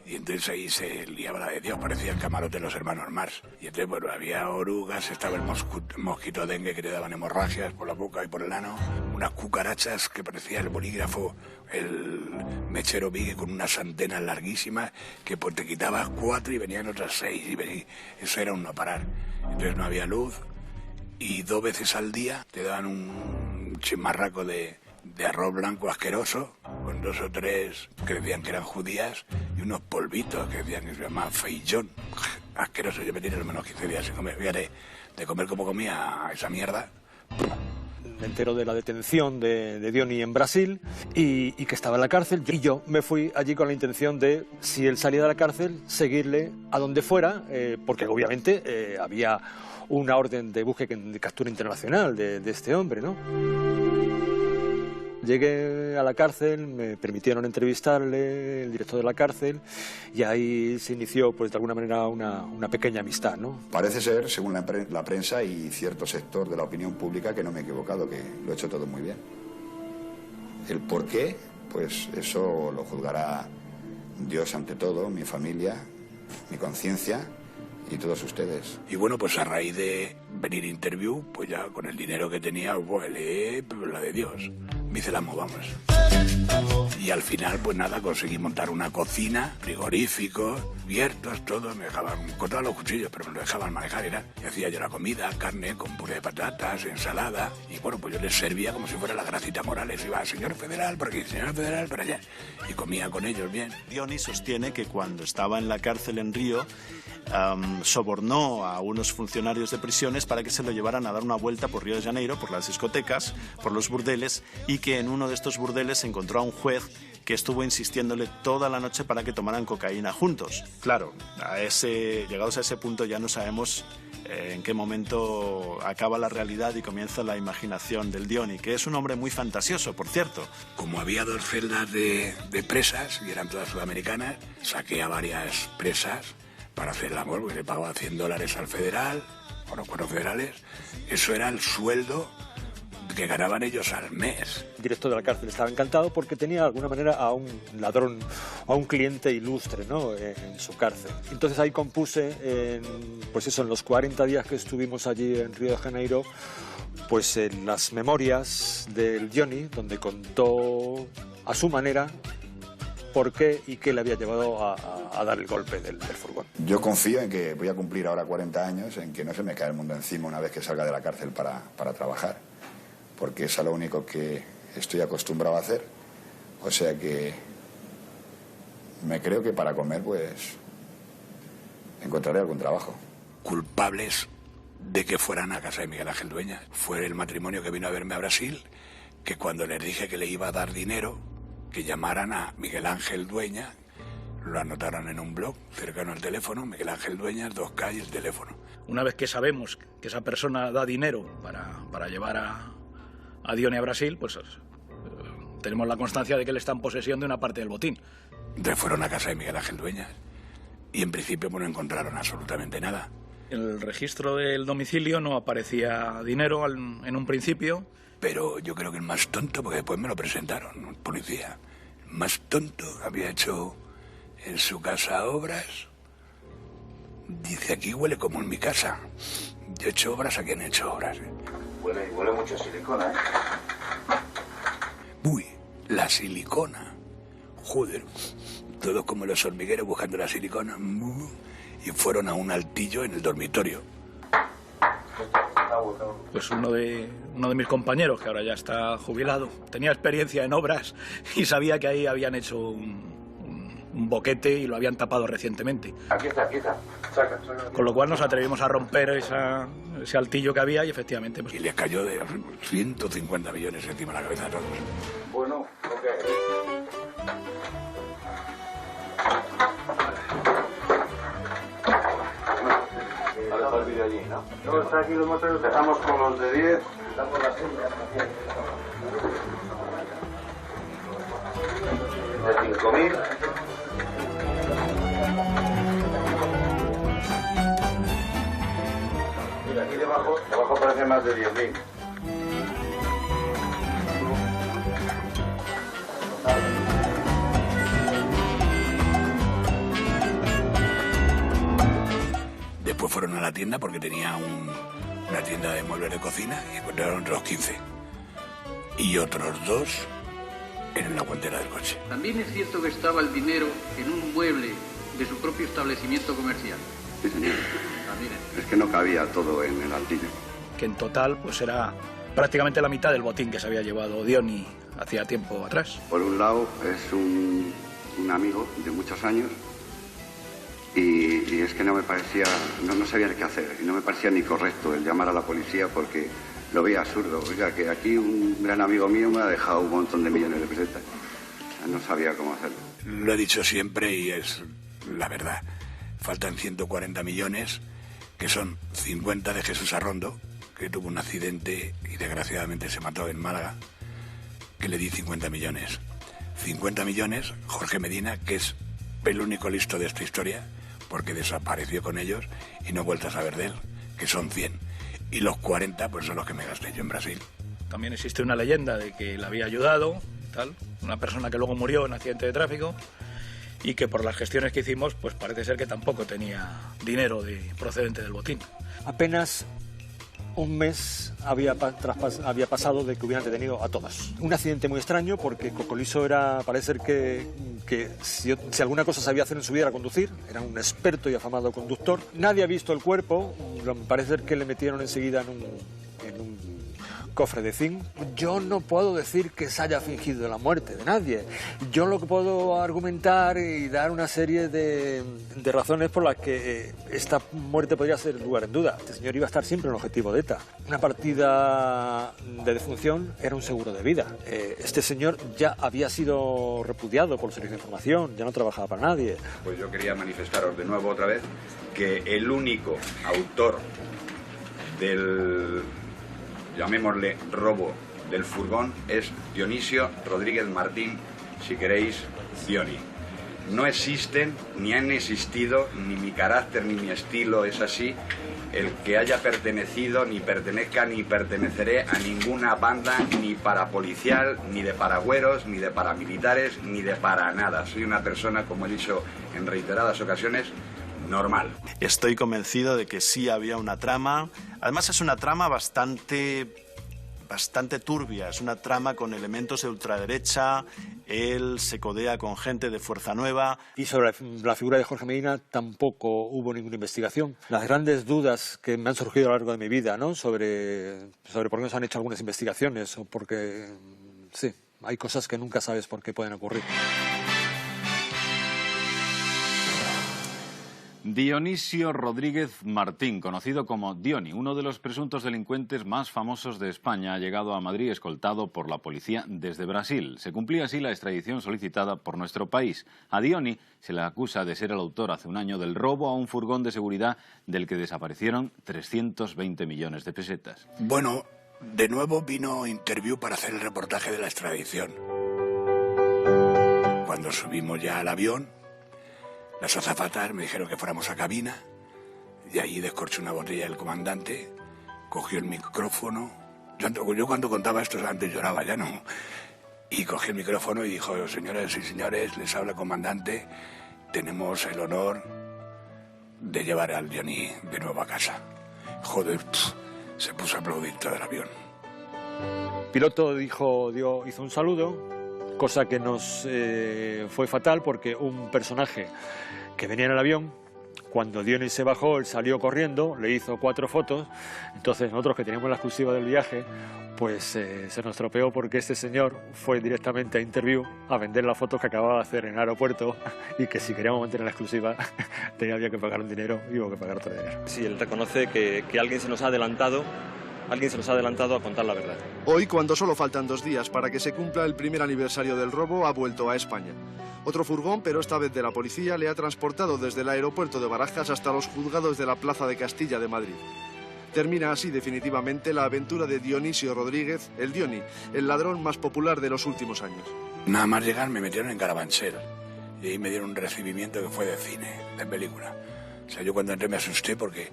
Y entonces ahí se liaba la de Dios, parecía el camarote de los hermanos Marx. Y entonces, bueno, había orugas, estaba el mosquito dengue que le daban hemorragias por la boca y por el ano, unas cucarachas que parecía el bolígrafo, el mechero Vigue con unas antenas larguísimas que pues te quitabas 4 y venían otras 6 y eso era un no parar. Entonces no había luz y 2 veces al día te daban un chimarraco de arroz blanco asqueroso, con 2 o 3 que decían que eran judías, y unos polvitos que decían que se llamaba feijón. Asqueroso, yo me tiré los menos 15 días sin comer. Fíjate, de comer como comía esa mierda. Me entero de la detención de Diony en Brasil y que estaba en la cárcel. Y yo me fui allí con la intención de, si él salía de la cárcel, seguirle a donde fuera, porque obviamente había una orden de búsqueda de captura internacional de este hombre, ¿no? Llegué a la cárcel, me permitieron entrevistarle, el director de la cárcel, y ahí se inició, pues de alguna manera, una pequeña amistad, ¿no? Parece ser, según la prensa y cierto sector de la opinión pública, que no me he equivocado, que lo he hecho todo muy bien. El por qué, pues eso lo juzgará Dios ante todo, mi familia, mi conciencia y todos ustedes. Y bueno, pues a raíz de venir interview, pues ya con el dinero que tenía, pues la de Dios. Me hice la vamos. Y al final, pues nada, conseguí montar una cocina, frigoríficos, abiertos, todo. Me dejaban cortar los cuchillos, pero me lo dejaban manejar. Y hacía yo la comida, carne con puré de patatas, ensalada. Y bueno, pues yo les servía como si fuera la Gracita Morales. Iba, señor federal por aquí, señor federal por allá. Y comía con ellos bien. Diony sostiene que cuando estaba en la cárcel en Río, sobornó a unos funcionarios de prisiones para que se lo llevaran a dar una vuelta por Río de Janeiro, por las discotecas, por los burdeles, y que en uno de estos burdeles se encontró a un juez que estuvo insistiéndole toda la noche para que tomaran cocaína juntos. Claro, llegados a ese punto ya no sabemos en qué momento acaba la realidad y comienza la imaginación del Diony, que es un hombre muy fantasioso, por cierto. Como había 2 celdas de presas, y eran todas sudamericanas, saqué a varias presas para hacer el amor, porque le pagaba $100 al federal, o los 4 federales. Eso era el sueldo que ganaban ellos al mes. El director de la cárcel estaba encantado porque tenía de alguna manera a un ladrón, a un cliente ilustre, ¿no?, en su cárcel. Entonces ahí compuse, pues eso, en los 40 días que estuvimos allí en Río de Janeiro, pues en las memorias del Diony, donde contó a su manera por qué y qué le había llevado a dar el golpe del furgón. Yo confío en que voy a cumplir ahora 40 años, en que no se me cae el mundo encima una vez que salga de la cárcel para trabajar, porque es a lo único que estoy acostumbrado a hacer. O sea que me creo que para comer, pues, encontraré algún trabajo. Culpables de que fueran a casa de Miguel Ángel Dueñas. Fue el matrimonio que vino a verme a Brasil, que cuando les dije que le iba a dar dinero, que llamaran a Miguel Ángel Dueñas, lo anotaron en un blog cercano al teléfono, Miguel Ángel Dueñas, 2 calles, teléfono. Una vez que sabemos que esa persona da dinero para llevar a Diony a Brasil, pues tenemos la constancia de que él está en posesión de una parte del botín. Entonces fueron a casa de Miguel Ángel Dueñas y en principio pues, no encontraron absolutamente nada. En el registro del domicilio no aparecía dinero en un principio, pero yo creo que el más tonto, porque después me lo presentaron, policía, el más tonto, había hecho en su casa obras. Dice, aquí huele como en mi casa. Yo he hecho obras, ¿a quién he hecho obras? Huele mucho a silicona, ¿eh? Uy, la silicona. Joder, todos como los hormigueros buscando la silicona. Y fueron a un altillo en el dormitorio. Pues uno de mis compañeros, que ahora ya está jubilado, tenía experiencia en obras y sabía que ahí habían hecho un boquete y lo habían tapado recientemente. Aquí está. Saca. Con lo cual nos atrevimos a romper ese altillo que había y efectivamente... Pues... Y les cayó de 150 millones encima de la cabeza a todos. Bueno, ok. A dejar el vídeo allí, ¿no? Todo está aquí los motores, dejamos con los de 10. Damos las señas de 5.000. Mira, aquí debajo aparece más de 10.000. Después fueron a la tienda porque tenía una tienda de muebles de cocina y encontraron otros 15. Y otros 2 en la guantera del coche. También es cierto que estaba el dinero en un mueble de su propio establecimiento comercial. Sí, señor. Es que no cabía todo en el altillo. Que en total pues era prácticamente la mitad del botín que se había llevado Diony hacía tiempo atrás. Por un lado es un amigo de muchos años y es que no me parecía, no sabía qué hacer y no me parecía ni correcto el llamar a la policía porque lo veía absurdo. Oiga, que aquí un gran amigo mío me ha dejado un montón de millones de pesetas. No sabía cómo hacerlo. Lo he dicho siempre y es la verdad. Faltan 140 millones, que son 50 de Jesús Arrondo, que tuvo un accidente y desgraciadamente se mató en Málaga, que le di 50 millones. 50 millones, Jorge Medina, que es el único listo de esta historia, porque desapareció con ellos y no he vuelto a saber de él, que son 100. Y los 40 pues son los que me gasté yo en Brasil. También existe una leyenda de que le había ayudado, tal, una persona que luego murió en accidente de tráfico y que por las gestiones que hicimos pues parece ser que tampoco tenía dinero procedente del botín. Apenas un mes había pasado de que hubieran detenido a todos. Un accidente muy extraño porque Cocoliso parece ser que si alguna cosa sabía hacer en su vida era conducir, era un experto y afamado conductor. Nadie ha visto el cuerpo, parece ser que le metieron enseguida en un cofre de zinc. Yo no puedo decir que se haya fingido la muerte de nadie. Yo lo que puedo argumentar y dar una serie de razones por las que esta muerte podría ser lugar en duda. Este señor iba a estar siempre en el objetivo de ETA. Una partida de defunción era un seguro de vida. Este señor ya había sido repudiado por el Servicio de Información, ya no trabajaba para nadie. Pues yo quería manifestaros de nuevo otra vez que el único autor del, llamémosle, robo del furgón es Dionisio Rodríguez Martín, si queréis, Diony. No existen, ni han existido, ni mi carácter ni mi estilo es así, el que haya pertenecido, ni pertenezca, ni perteneceré a ninguna banda, ni parapolicial, ni de paragüeros, ni de paramilitares, ni de para nada. Soy una persona, como he dicho en reiteradas ocasiones, normal. Estoy convencido de que sí había una trama. Además es una trama bastante turbia, es una trama con elementos de ultraderecha. Él se codea con gente de Fuerza Nueva. Y sobre la figura de Jorge Medina tampoco hubo ninguna investigación. Las grandes dudas que me han surgido a lo largo de mi vida, ¿no? sobre por qué no se han hecho algunas investigaciones o porque, sí, hay cosas que nunca sabes por qué pueden ocurrir. Dionisio Rodríguez Martín, conocido como Diony, uno de los presuntos delincuentes más famosos de España, ha llegado a Madrid escoltado por la policía desde Brasil. Se cumplía así la extradición solicitada por nuestro país. A Diony se le acusa de ser el autor hace un año del robo a un furgón de seguridad del que desaparecieron 320 millones de pesetas. Bueno, de nuevo vino Interview para hacer el reportaje de la extradición. Cuando subimos ya al avión, las azafatas me dijeron que fuéramos a cabina y allí descorchó una botella del comandante, cogió el micrófono Yo cuando contaba esto antes lloraba, ya no. Y cogí el micrófono y dijo, señoras y señores, les habla el comandante, tenemos el honor de llevar al Diony de nuevo a casa. Joder, se puso a aplaudir todo el avión. El piloto hizo un saludo, cosa que nos fue fatal porque un personaje que venía en el avión, cuando Diony se bajó, él salió corriendo, le hizo 4 fotos, entonces nosotros que teníamos la exclusiva del viaje, pues se nos tropeó porque este señor fue directamente a Interview a vender las fotos que acababa de hacer en el aeropuerto y que si queríamos mantener la exclusiva tenía que pagar un dinero y hubo que pagar otro dinero. Sí, él reconoce que alguien se nos ha adelantado a contar la verdad. Hoy, cuando solo faltan 2 días para que se cumpla el primer aniversario del robo, ha vuelto a España. Otro furgón, pero esta vez de la policía, le ha transportado desde el aeropuerto de Barajas hasta los juzgados de la Plaza de Castilla de Madrid. Termina así definitivamente la aventura de Dionisio Rodríguez, el Diony, el ladrón más popular de los últimos años. Nada más llegar me metieron en Carabanchel y ahí me dieron un recibimiento que fue de cine, de película. O sea, yo cuando entré me asusté porque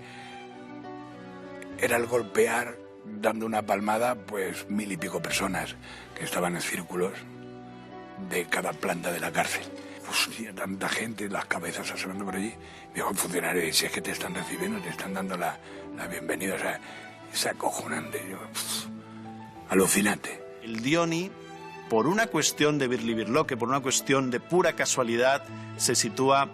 era el golpear, dando una palmada, pues 1000 y pico personas que estaban en círculos de cada planta de la cárcel. Hostia, tanta gente, las cabezas asomando por allí. Dijo un funcionario, si es que te están recibiendo, te están dando la bienvenida. O sea, es acojonante. Alucinante. El Diony, por una cuestión de birlibirloque, por una cuestión de pura casualidad, se sitúa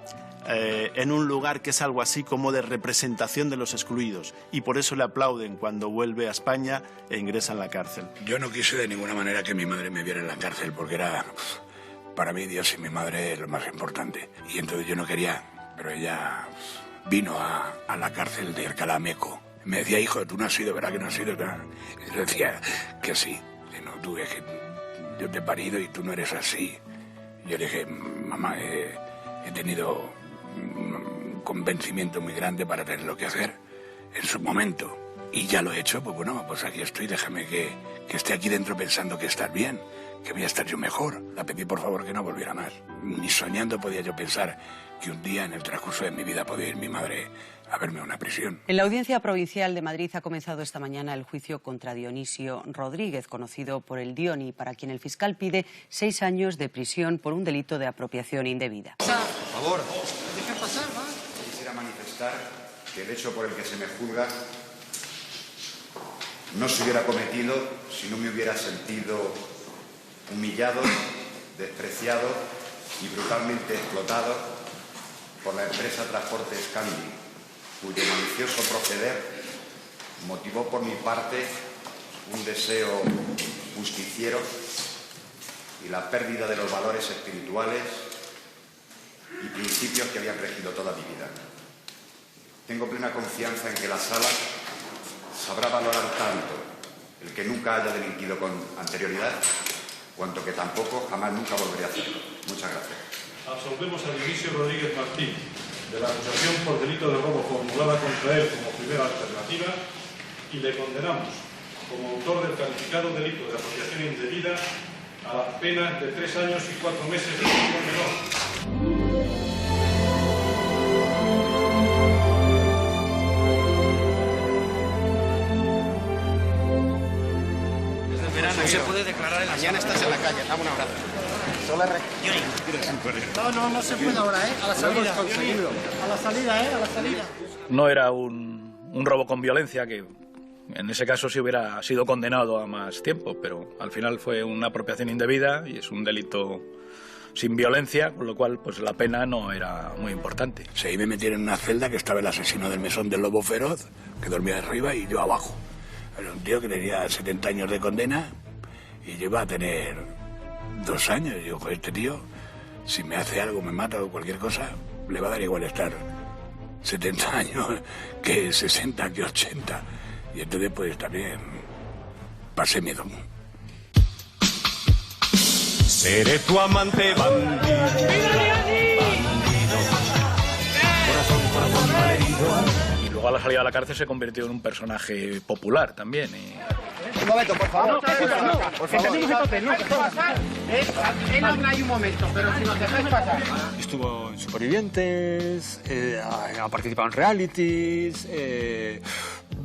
en un lugar que es algo así como de representación de los excluidos. Y por eso le aplauden cuando vuelve a España e ingresa en la cárcel. Yo no quise de ninguna manera que mi madre me viera en la cárcel, porque era... Para mí, Dios y mi madre es lo más importante. Y entonces yo no quería, pero ella vino a la cárcel de Alcalá Meco. Me decía, hijo, tú no has sido, ¿verdad que no has sido? Y yo decía que sí. No, tú, es que yo te he parido y tú no eres así. Y yo le dije, mamá, he tenido un convencimiento muy grande para tener lo que hacer en su momento. Y ya lo he hecho, pues bueno, pues aquí estoy, déjame que esté aquí dentro pensando que estás bien, que voy a estar yo mejor. Le pedí por favor que no volviera más. Ni soñando podía yo pensar que un día en el transcurso de mi vida podía ir mi madre a verme a una prisión. En la Audiencia Provincial de Madrid ha comenzado esta mañana el juicio contra Dionisio Rodríguez, conocido por el Diony, para quien el fiscal pide 6 años de prisión por un delito de apropiación indebida. Por favor. Deja pasar, ¿va? Quisiera manifestar que el hecho por el que se me juzga no se hubiera cometido si no me hubiera sentido humillado, despreciado y brutalmente explotado por la empresa Transportes Candy, cuyo malicioso proceder motivó por mi parte un deseo justiciero y la pérdida de los valores espirituales y principios que habían regido toda mi vida. Tengo plena confianza en que la Sala sabrá valorar tanto el que nunca haya delinquido con anterioridad, cuanto que tampoco jamás nunca volveré a hacerlo. Muchas gracias. Absolvemos a Dionisio Rodríguez Martín de la acusación por delito de robo formulada contra él como primera alternativa y le condenamos como autor del calificado delito de apropiación indebida a la pena de 3 años y 4 meses de prisión menor. No se puede declarar en la mañana, estás en la calle, dame un abrazo. No se puede ahora, a la salida. A la salida, a la salida. No era un robo con violencia, que en ese caso sí hubiera sido condenado a más tiempo, pero al final fue una apropiación indebida y es un delito sin violencia, con lo cual pues la pena no era muy importante. Sí, ahí me metieron en una celda que estaba el asesino del mesón del Lobo Feroz, que dormía arriba y yo abajo. Era un tío que tenía 70 años de condena y yo iba a tener 2 años. Y yo, joder, este tío, si me hace algo, me mata o cualquier cosa, le va a dar igual estar 70 años que 60, que 80. Y entonces, pues también pasé miedo. Seré tu amante bandido. Corazón malherido. Y luego a la salida de la cárcel se convirtió en un personaje popular también. Un momento, por favor. Por favor. Él habla ahí un momento, pero si nos dejáis pasar. Estuvo en Supervivientes, ha participado en realities,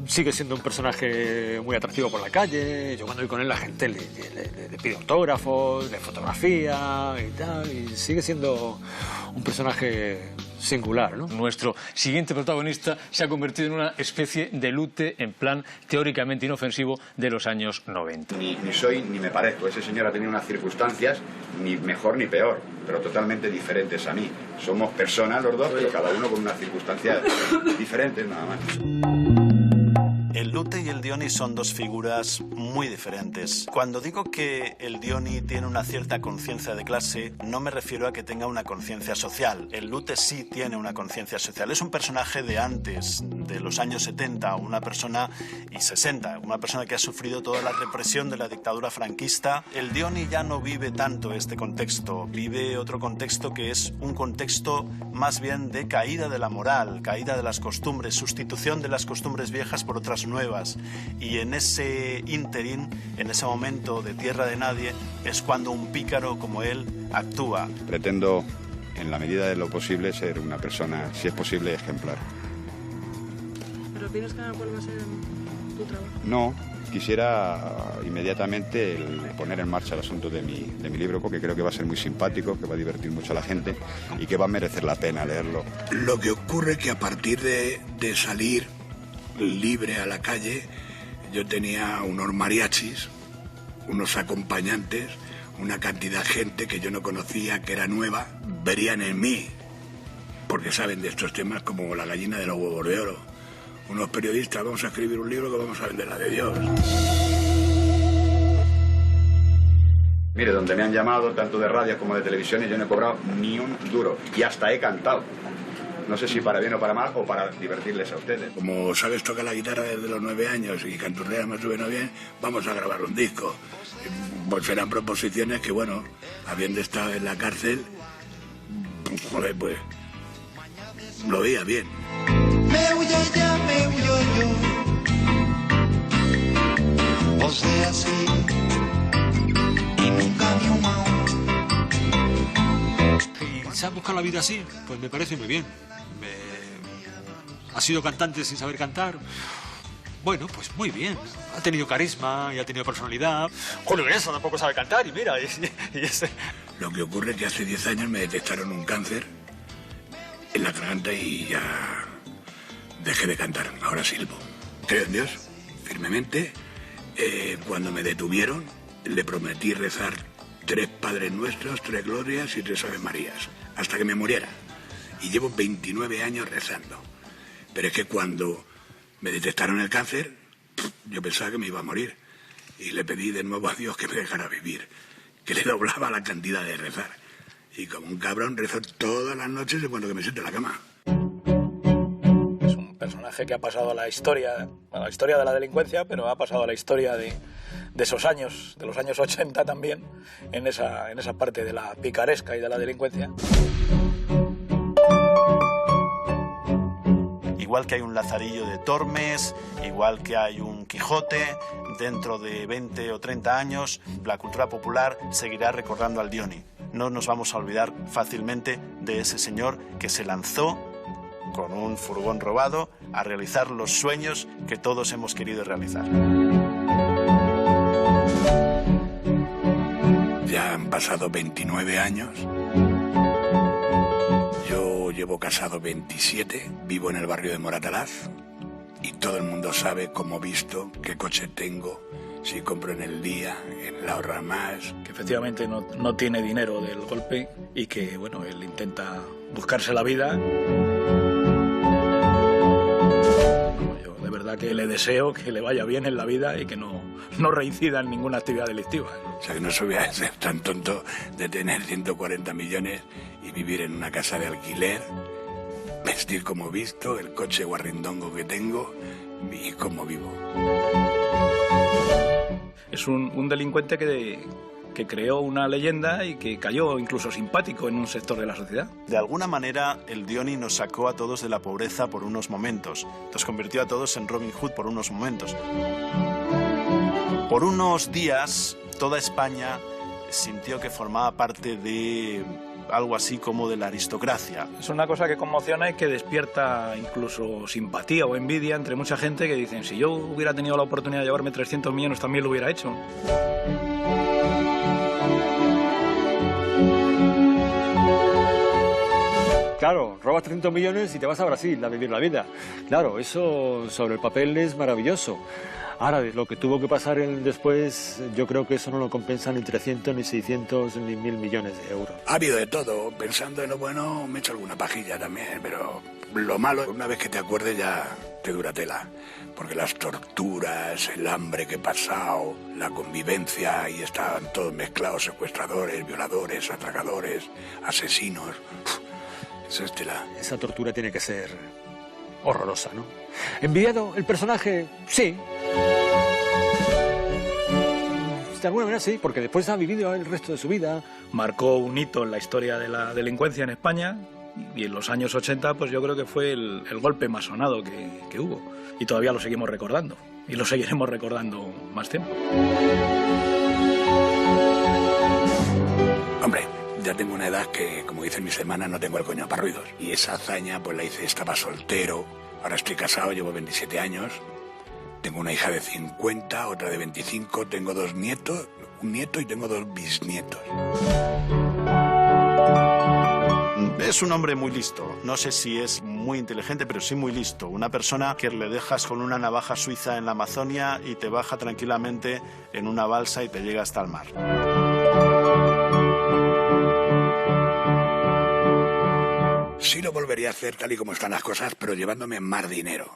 sigue siendo un personaje muy atractivo por la calle. Yo cuando voy con él la gente le pide autógrafos, le fotografía y tal, y sigue siendo un personaje singular, ¿no? Nuestro siguiente protagonista se ha convertido en una especie de Lute en plan teóricamente inofensivo de los años 90. Ni soy ni me parezco. Ese señor ha tenido unas circunstancias ni mejor ni peor, pero totalmente diferentes a mí. Somos personas los dos, pero cada uno con unas circunstancias diferentes nada más. El Lute y el Dioni son dos figuras muy diferentes. Cuando digo que el Dioni tiene una cierta conciencia de clase, no me refiero a que tenga una conciencia social. El Lute sí tiene una conciencia social. Es un personaje de antes, de los años 70, una persona, y 60, una persona que ha sufrido toda la represión de la dictadura franquista. El Dioni ya no vive tanto este contexto, vive otro contexto que es un contexto más bien de caída de la moral, caída de las costumbres, sustitución de las costumbres viejas por otras nuevas, y en ese ínterin, en ese momento de tierra de nadie, es cuando un pícaro como él actúa. Pretendo, en la medida de lo posible, ser una persona, si es posible, ejemplar. ¿Pero tienes claro cuál va a ser tu trabajo? No, quisiera inmediatamente poner en marcha el asunto de mi libro, porque creo que va a ser muy simpático, que va a divertir mucho a la gente y que va a merecer la pena leerlo. Lo que ocurre es que a partir de salir libre a la calle, yo tenía unos mariachis, unos acompañantes, una cantidad de gente que yo no conocía, que era nueva, verían en mí, porque saben de estos temas como la gallina de los huevos de oro. Unos periodistas, vamos a escribir un libro que vamos a vender la de Dios. Mire, donde me han llamado, tanto de radio como de televisión, y yo no he cobrado ni un duro, y hasta he cantado. No sé si para bien o para mal, o para divertirles a ustedes. Como sabes tocar la guitarra desde los 9 años y canturreas más o menos bien, vamos a grabar un disco. Pues serán proposiciones que, bueno, habiendo estado en la cárcel, joder, pues, lo veía bien. Me huyo ya, me huyo yo. O sea, sí, y nunca me humao. ¿Y se ha buscado la vida así? Pues me parece muy bien. Ha sido cantante sin saber cantar. Bueno, pues muy bien. Ha tenido carisma y ha tenido personalidad. Julio Iglesias tampoco sabe cantar y mira, y ese... Lo que ocurre es que hace 10 años me detectaron un cáncer en la garganta y ya dejé de cantar. Ahora silbo. Creo en Dios, firmemente. Cuando me detuvieron, le prometí rezar 3 Padres Nuestros, 3 Glorias y 3 Aves Marías, hasta que me muriera. Y llevo 29 años rezando. Pero es que cuando me detectaron el cáncer, yo pensaba que me iba a morir. Y le pedí de nuevo a Dios que me dejara vivir, que le doblaba la cantidad de rezar. Y como un cabrón rezo todas las noches en cuanto que me siento en la cama. Es un personaje que ha pasado a la historia de la delincuencia, pero ha pasado a la historia de esos años, de los años 80 también, en esa parte de la picaresca y de la delincuencia. Igual que hay un Lazarillo de Tormes, igual que hay un Quijote, dentro de 20 o 30 años la cultura popular seguirá recordando al Dioni. No nos vamos a olvidar fácilmente de ese señor que se lanzó con un furgón robado a realizar los sueños que todos hemos querido realizar. Ya han pasado 29 años. Yo llevo casado 27, vivo en el barrio de Moratalaz y todo el mundo sabe cómo visto, qué coche tengo, si compro en el día, en la Ahorra Más. Que efectivamente no tiene dinero del golpe y que, bueno, él intenta buscarse la vida. Yo de verdad que le deseo que le vaya bien en la vida y que no reincida en ninguna actividad delictiva. O sea, que no se voy a ser tan tonto de tener 140 millones y vivir en una casa de alquiler, vestir como visto, el coche guarrindongo que tengo y cómo vivo. Es un delincuente que creó una leyenda y que cayó incluso simpático en un sector de la sociedad. De alguna manera, el Dioni nos sacó a todos de la pobreza por unos momentos. Nos convirtió a todos en Robin Hood por unos momentos. Por unos días, toda España sintió que formaba parte de algo así como de la aristocracia. Es una cosa que conmociona y que despierta incluso simpatía o envidia entre mucha gente que dicen, si yo hubiera tenido la oportunidad de llevarme 300 millones también lo hubiera hecho. Claro, robas 300 millones y te vas a Brasil a vivir la vida. Claro, eso sobre el papel es maravilloso. Ahora, lo que tuvo que pasar después, yo creo que eso no lo compensa ni 300, ni 600, ni 1.000 millones de euros. Ha habido de todo. Pensando en lo bueno, me he hecho alguna pajilla también, pero lo malo, una vez que te acuerdes ya te dura tela. Porque las torturas, el hambre que he pasado, la convivencia, ahí estaban todos mezclados, secuestradores, violadores, atracadores, asesinos. Eso es tela. Esa tortura tiene que ser horrorosa, ¿no? ¿Envidiado el personaje? Sí. De alguna manera sí, porque después ha vivido el resto de su vida. Marcó un hito en la historia de la delincuencia en España y en los años 80 pues yo creo que fue el golpe más sonado que hubo. Y todavía lo seguimos recordando y lo seguiremos recordando más tiempo. Hombre, ya tengo una edad que, como dicen mis hermanas, no tengo el coño para ruidos. Y esa hazaña pues la hice, estaba soltero, ahora estoy casado, llevo 27 años, tengo una hija de 50, otra de 25, tengo 2 nietos, un nieto y tengo 2 bisnietos. Es un hombre muy listo. No sé si es muy inteligente, pero sí muy listo. Una persona que le dejas con una navaja suiza en la Amazonia y te baja tranquilamente en una balsa y te llega hasta el mar. Sí lo volvería a hacer tal y como están las cosas, pero llevándome más dinero.